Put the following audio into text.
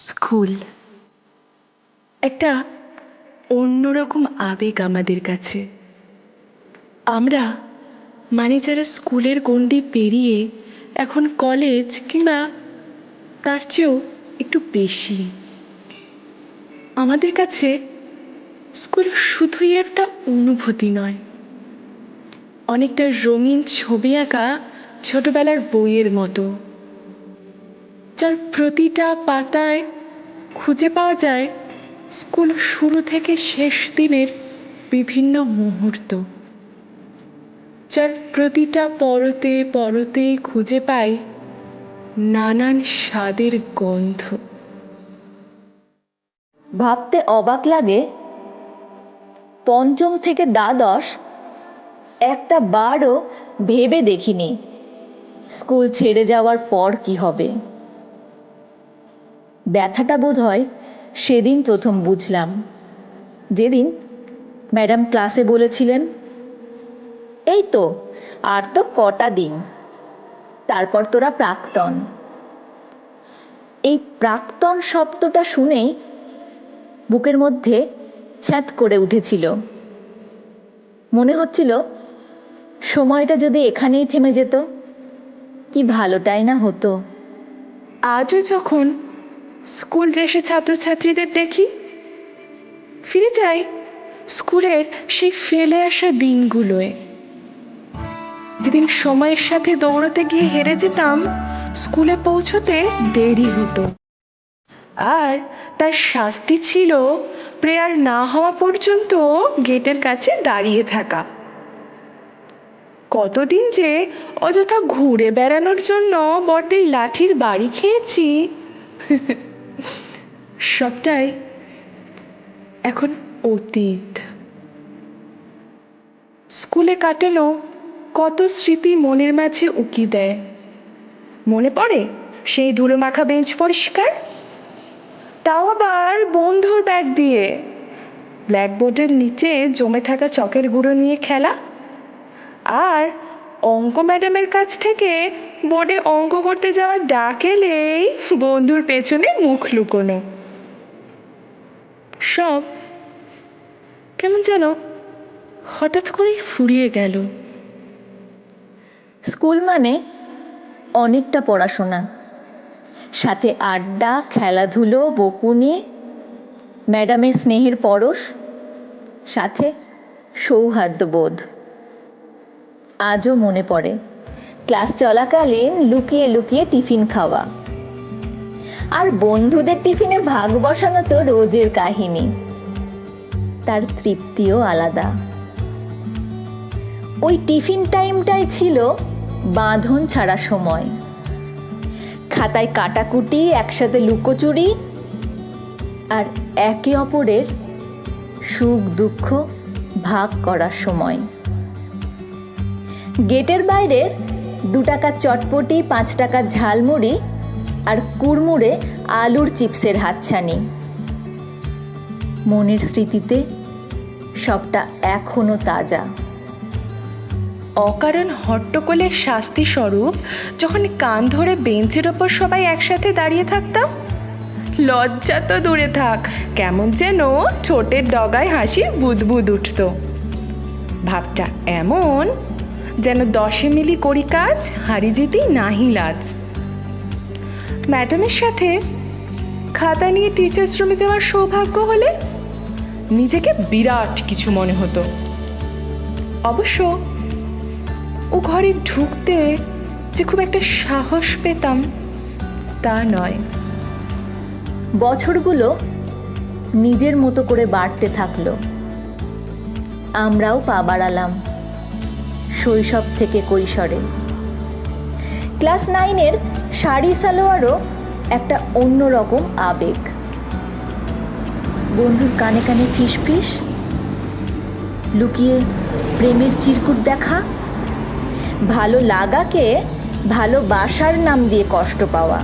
School একটা অন্যরকম আবেগ আমাদের কাছে। আমরা যারা স্কুলের গণ্ডি পেরিয়ে এখন কলেজ কিংবা তার চেয়েও একটু বেশি, আমাদের কাছে স্কুল শুধুই একটা অনুভূতি নয়, অনেকটা রঙিন ছবি আঁকা ছোটবেলার বইয়ের মতো, যার প্রতিটা পাতায় খুঁজে পাওয়া যায় স্কুল শুরু থেকে শেষ দিনের বিভিন্ন মুহূর্ত, যার প্রতিটা পরতে পরতে খুঁজে পাই নানান স্বাদের গন্ধ। ভাবতে অবাক লাগে, পঞ্চম থেকে দ্বাদশ একটা বারও ভেবে দেখিনি স্কুল ছেড়ে যাওয়ার পর কি হবে। ব্যথাটা বোধ হয় সেদিন প্রথম বুঝলাম, যেদিন ম্যাডাম ক্লাসে বলেছিলেন, এই তো আর তো কটা দিন, তারপর তোরা প্রাক্তন। এই প্রাক্তন শব্দটা শুনেই বুকের মধ্যে ছ্যাঁত করে উঠেছিল। মনে হচ্ছিল সময়টা যদি এখানেই থেমে যেত, কি ভালোটাই না হতো। আজও যখন স্কুল ড্রেসে ছাত্রছাত্রীদের দেখি, ফিরে যাই স্কুলের সেই ফেলে আসা দিনগুলোয়, যেদিন সময়ের সাথে দৌড়াতে গিয়ে হেরে যেতাম, স্কুলে পৌঁছতে দেরি হতো, আর তার শাস্তি ছিল প্রেয়ার না হওয়া পর্যন্ত গেটের কাছে দাঁড়িয়ে থাকা। কতদিন যে অযথা ঘুরে বেড়ানোর জন্য বড়দের লাঠির বাড়ি খেয়েছি, সবটাই এখন অতীত। স্কুলে কাটানো কত স্মৃতি মনের মাঝে উকি দেয়। মনে পড়ে সেই ধুলো মাখা বেঞ্চ পরিষ্কার, তাও আবার বন্ধুর ব্যাগ দিয়ে, ব্ল্যাকবোর্ডের নিচে জমে থাকা চকের গুঁড়ো নিয়ে খেলা, আর অঙ্ক ম্যাডামের কাছ থেকে বোর্ডে অঙ্ক করতে যাওয়ার ডাক এলেই বন্ধুর পেছনে মুখ লুকোনো। সব কেমন যেন হঠাৎ করেই ফুরিয়ে গেল। স্কুল মানে অনেকটা পড়াশোনা, সাথে আড্ডা, খেলাধুলো, বকুনি, ম্যাডামের স্নেহের পরশ, সাথে সৌহার্দ্যবোধ। আজও মনে পড়ে ক্লাস চলাকালীন লুকিয়ে লুকিয়ে টিফিন খাওয়া, আর বন্ধুদের টিফিনে ভাগ বসানো তো রোজের কাহিনী। তার তৃপ্তিও আলাদা। ওই টিফিন টাইমটাই ছিল বাঁধন ছাড়া সময়। খাতায় কাটাকুটি, একসাথে লুকোচুরি, আর একে অপরের সুখ দুঃখ ভাগ করার সময়। গেটের বাইরের 2 টাকার চটপটি, 5 টাকার ঝালমুড়ি, আর কুড়মুড়ে আলুর চিপসের হাতছানি। মনের স্মৃতিতে সবটা এখনো তাজা। অকারণ হট্টগোলের শাস্তি স্বরূপ যখন কান ধরে বেঞ্চের ওপর সবাই একসাথে দাঁড়িয়ে থাকতাম, লজ্জা তো দূরে থাক, কেমন যেন ঠোঁটের ডগায় হাসির বুদবুদ উঠত। ভাবটা এমন যেন 10 মিলি করি কাজ, হারি জিতি নাহি লাজ। ম্যাডামের সাথে খাতা নিয়ে টিচার্স রুমে যাওয়ার সৌভাগ্য হলে নিজেকে বিরাট কিছু মনে হতো। অবশ্য ও ঘরে ঢুকতে যে খুব একটা সাহস পেতাম তা নয়। বছরগুলো নিজের মতো করে বাড়তে থাকলো। আমরাও পা বাড়ালাম শৈশব থেকে কৈশোরে। ক্লাস 9-এর শাড়ি সালোয়ারও একটা অন্যরকম আবেগ। বন্ধুর কানে কানে ফিসফিস, লুকিয়ে প্রেমের চিরকুট দেখা, ভালো লাগাকে ভালোবাসার নাম দিয়ে কষ্ট পাওয়া।